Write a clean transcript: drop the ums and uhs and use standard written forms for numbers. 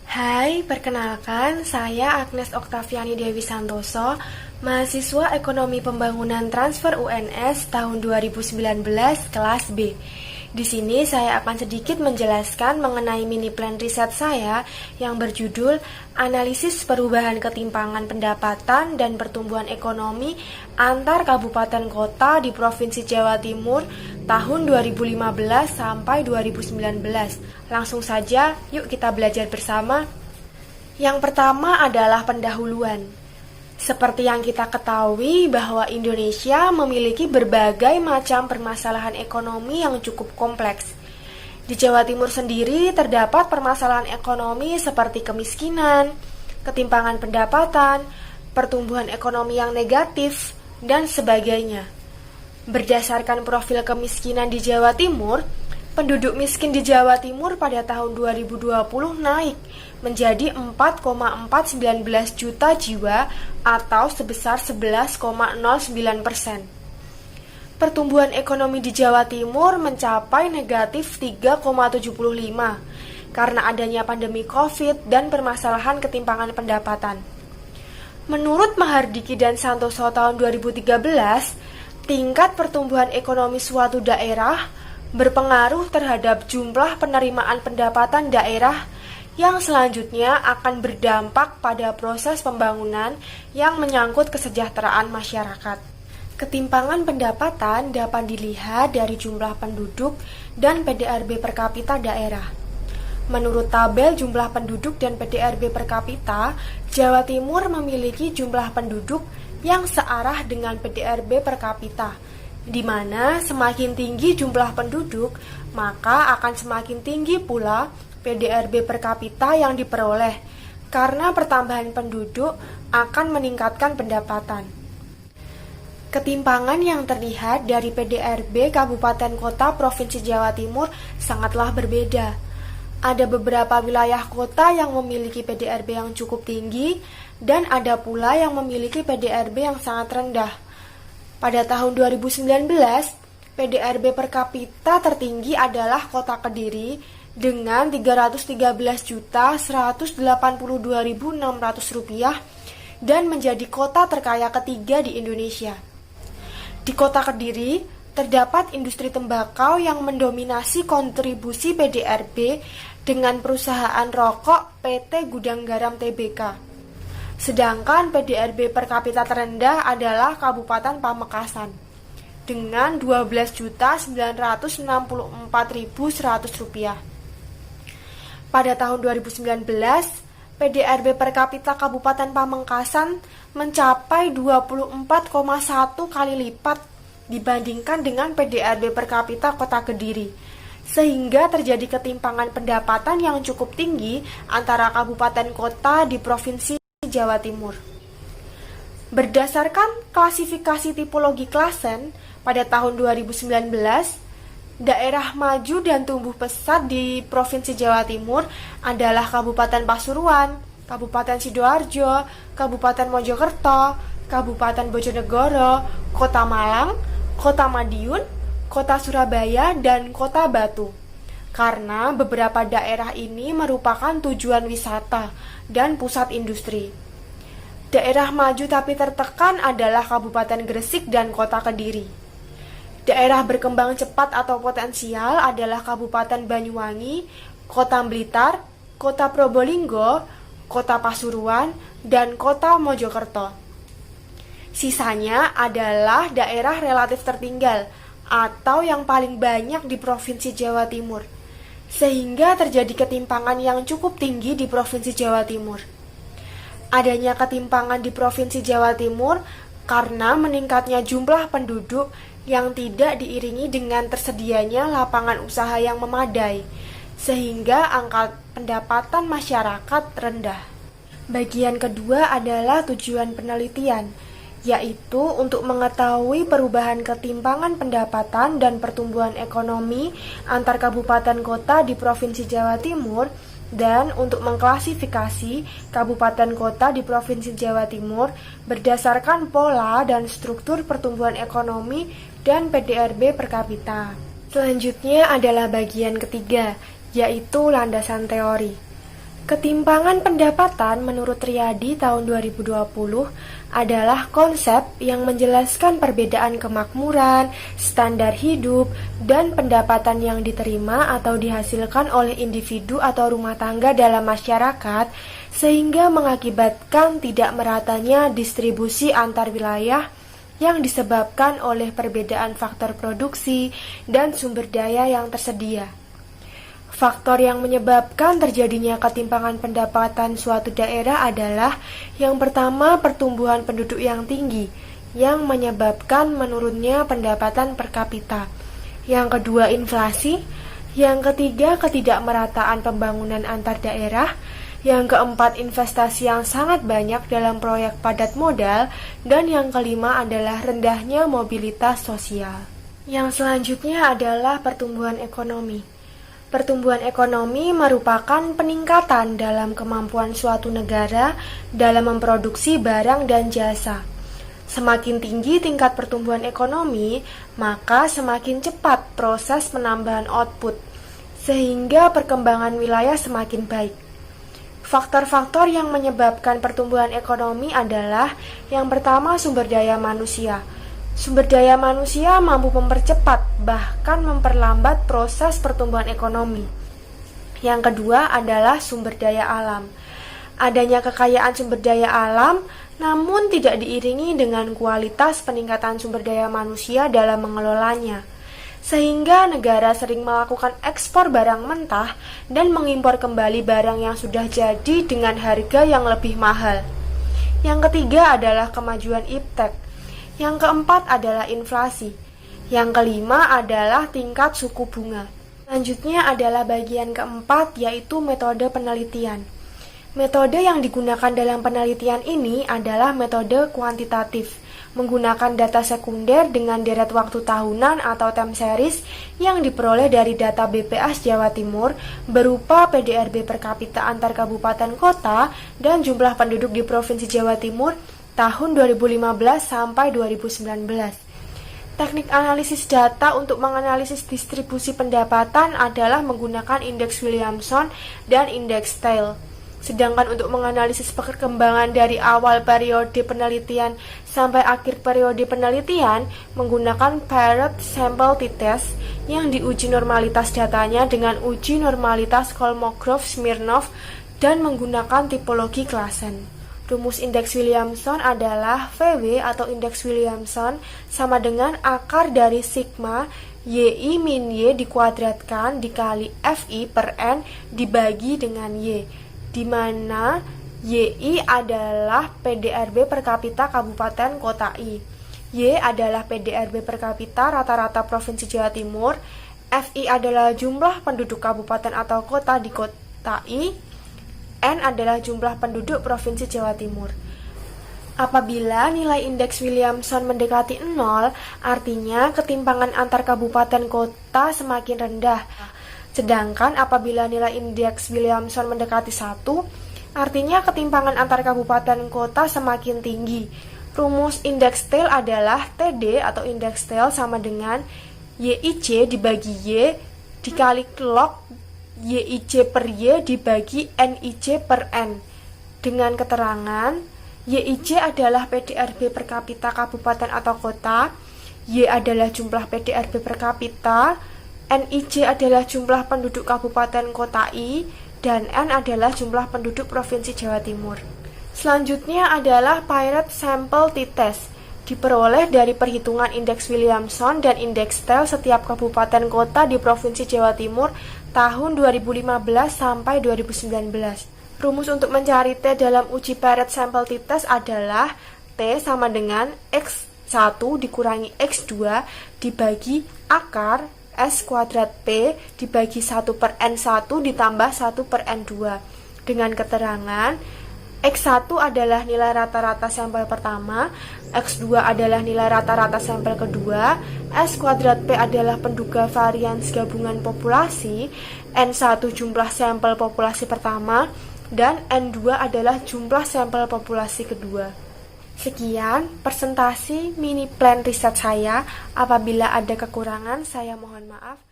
Hai, perkenalkan saya Agnes Oktaviani Dewi Santoso, mahasiswa Ekonomi Pembangunan Transfer UNS tahun 2019 kelas B. Di sini saya akan sedikit menjelaskan mengenai mini plan riset saya yang berjudul Analisis Perubahan Ketimpangan Pendapatan dan Pertumbuhan Ekonomi antar Kabupaten Kota di Provinsi Jawa Timur tahun 2015 sampai 2019. Langsung saja, yuk kita belajar bersama. Yang pertama adalah pendahuluan. Seperti yang kita ketahui bahwa Indonesia memiliki berbagai macam permasalahan ekonomi yang cukup kompleks. Di Jawa Timur sendiri terdapat permasalahan ekonomi seperti kemiskinan, ketimpangan pendapatan, pertumbuhan ekonomi yang negatif, dan sebagainya. Berdasarkan profil kemiskinan di Jawa Timur, penduduk miskin di Jawa Timur pada tahun 2020 naik menjadi 4,419 juta jiwa atau sebesar 11,09%. Pertumbuhan ekonomi di Jawa Timur mencapai negatif 3,75 karena adanya pandemi COVID dan permasalahan ketimpangan pendapatan. Menurut Mahardiki dan Santoso tahun 2013, tingkat pertumbuhan ekonomi suatu daerah berpengaruh terhadap jumlah penerimaan pendapatan daerah yang selanjutnya akan berdampak pada proses pembangunan yang menyangkut kesejahteraan masyarakat. Ketimpangan pendapatan dapat dilihat dari jumlah penduduk dan PDRB per kapita daerah. Menurut tabel jumlah penduduk dan PDRB per kapita, Jawa Timur memiliki jumlah penduduk yang searah dengan PDRB per kapita, di mana semakin tinggi jumlah penduduk, maka akan semakin tinggi pula PDRB per kapita yang diperoleh, karena pertambahan penduduk akan meningkatkan pendapatan. Ketimpangan yang terlihat dari PDRB Kabupaten Kota Provinsi Jawa Timur sangatlah berbeda. Ada beberapa wilayah kota yang memiliki PDRB yang cukup tinggi, dan ada pula yang memiliki PDRB yang sangat rendah. Pada tahun 2019, PDRB per kapita tertinggi adalah Kota Kediri dengan Rp313.182.600 dan menjadi kota terkaya ketiga di Indonesia. Di Kota Kediri, terdapat industri tembakau yang mendominasi kontribusi PDRB dengan perusahaan rokok PT Gudang Garam Tbk. Sedangkan PDRB per kapita terendah adalah Kabupaten Pamekasan dengan Rp12.964.100. Pada tahun 2019, PDRB per kapita Kabupaten Pamekasan mencapai 24,1 kali lipat dibandingkan dengan PDRB per kapita Kota Kediri, sehingga terjadi ketimpangan pendapatan yang cukup tinggi antara kabupaten kota di Provinsi Jawa Timur. Berdasarkan klasifikasi tipologi Klasen pada tahun 2019, daerah maju dan tumbuh pesat di Provinsi Jawa Timur adalah Kabupaten Pasuruan, Kabupaten Sidoarjo, Kabupaten Mojokerto, Kabupaten Bojonegoro, Kota Malang, Kota Madiun, Kota Surabaya, dan Kota Batu. Karena beberapa daerah ini merupakan tujuan wisata dan pusat industri. Daerah maju tapi tertekan adalah Kabupaten Gresik dan Kota Kediri. Daerah berkembang cepat atau potensial adalah Kabupaten Banyuwangi, Kota Blitar, Kota Probolinggo, Kota Pasuruan, dan Kota Mojokerto. Sisanya adalah daerah relatif tertinggal atau yang paling banyak di Provinsi Jawa Timur, sehingga terjadi ketimpangan yang cukup tinggi di Provinsi Jawa Timur. Adanya ketimpangan di Provinsi Jawa Timur karena meningkatnya jumlah penduduk yang tidak diiringi dengan tersedianya lapangan usaha yang memadai, sehingga angka pendapatan masyarakat rendah. Bagian kedua adalah tujuan penelitian, yaitu untuk mengetahui perubahan ketimpangan pendapatan dan pertumbuhan ekonomi antar kabupaten kota di Provinsi Jawa Timur, dan untuk mengklasifikasi kabupaten kota di Provinsi Jawa Timur berdasarkan pola dan struktur pertumbuhan ekonomi dan PDRB per kapita. Selanjutnya adalah bagian ketiga, yaitu landasan teori. Ketimpangan pendapatan menurut Riyadi tahun 2020 adalah konsep yang menjelaskan perbedaan kemakmuran, standar hidup, dan pendapatan yang diterima atau dihasilkan oleh individu atau rumah tangga dalam masyarakat sehingga mengakibatkan tidak meratanya distribusi antar wilayah yang disebabkan oleh perbedaan faktor produksi dan sumber daya yang tersedia. Faktor yang menyebabkan terjadinya ketimpangan pendapatan suatu daerah adalah yang pertama pertumbuhan penduduk yang tinggi yang menyebabkan menurunnya pendapatan per kapita. Yang kedua inflasi, yang ketiga ketidakmerataan pembangunan antar daerah, yang keempat investasi yang sangat banyak dalam proyek padat modal, dan yang kelima adalah rendahnya mobilitas sosial. Yang selanjutnya adalah pertumbuhan ekonomi. Pertumbuhan ekonomi merupakan peningkatan dalam kemampuan suatu negara dalam memproduksi barang dan jasa. Semakin tinggi tingkat pertumbuhan ekonomi, maka semakin cepat proses penambahan output, sehingga perkembangan wilayah semakin baik. Faktor-faktor yang menyebabkan pertumbuhan ekonomi adalah yang pertama sumber daya manusia. Sumber daya manusia mampu mempercepat, bahkan memperlambat proses pertumbuhan ekonomi. Yang kedua adalah sumber daya alam. Adanya kekayaan sumber daya alam, namun tidak diiringi dengan kualitas peningkatan sumber daya manusia dalam mengelolanya. Sehingga negara sering melakukan ekspor barang mentah dan mengimpor kembali barang yang sudah jadi dengan harga yang lebih mahal. Yang ketiga adalah kemajuan iptek. Yang keempat adalah inflasi. Yang kelima adalah tingkat suku bunga. Selanjutnya adalah bagian keempat, yaitu metode penelitian. Metode yang digunakan dalam penelitian ini adalah metode kuantitatif, menggunakan data sekunder dengan deret waktu tahunan atau time series yang diperoleh dari data BPS Jawa Timur berupa PDRB per kapita antar kabupaten kota dan jumlah penduduk di Provinsi Jawa Timur tahun 2015 sampai 2019. Teknik analisis data untuk menganalisis distribusi pendapatan adalah menggunakan indeks Williamson dan indeks Theil. Sedangkan untuk menganalisis perkembangan dari awal periode penelitian sampai akhir periode penelitian menggunakan Parrot Sample T-Test yang diuji normalitas datanya dengan uji normalitas Kolmogorov-Smirnov dan menggunakan tipologi Classen. Rumus indeks Williamson adalah VW atau indeks Williamson sama dengan akar dari sigma YI min Y dikuadratkan dikali FI per N dibagi dengan Y, di mana YI adalah PDRB per kapita kabupaten kota I, Y adalah PDRB per kapita rata-rata Provinsi Jawa Timur, FI adalah jumlah penduduk kabupaten atau kota di kota I, N adalah jumlah penduduk Provinsi Jawa Timur. Apabila nilai indeks Williamson mendekati 0, artinya ketimpangan antar kabupaten kota semakin rendah. Sedangkan apabila nilai indeks Williamson mendekati 1, artinya ketimpangan antar kabupaten kota semakin tinggi. Rumus indeks Theil adalah TD atau indeks Theil sama dengan YIC dibagi Y dikali log YIC per Y dibagi NIC per N, dengan keterangan YIC adalah PDRB per kapita kabupaten atau kota, Y adalah jumlah PDRB per kapita, NIC adalah jumlah penduduk kabupaten kota I, dan N adalah jumlah penduduk Provinsi Jawa Timur. Selanjutnya adalah Parrot Sample T-Test, diperoleh dari perhitungan indeks Williamson dan indeks Theil setiap kabupaten kota di Provinsi Jawa Timur tahun 2015 sampai 2019. Rumus untuk mencari T dalam uji Parrot Sample T-Test adalah T sama dengan X1 dikurangi X2 dibagi akar S kuadrat P dibagi 1 per N1 ditambah 1 per N2, dengan keterangan X1 adalah nilai rata-rata sampel pertama, X2 adalah nilai rata-rata sampel kedua, S kuadrat P adalah penduga varians gabungan populasi, N1 jumlah sampel populasi pertama, dan N2 adalah jumlah sampel populasi kedua. Sekian presentasi mini plan riset saya. Apabila ada kekurangan, saya mohon maaf.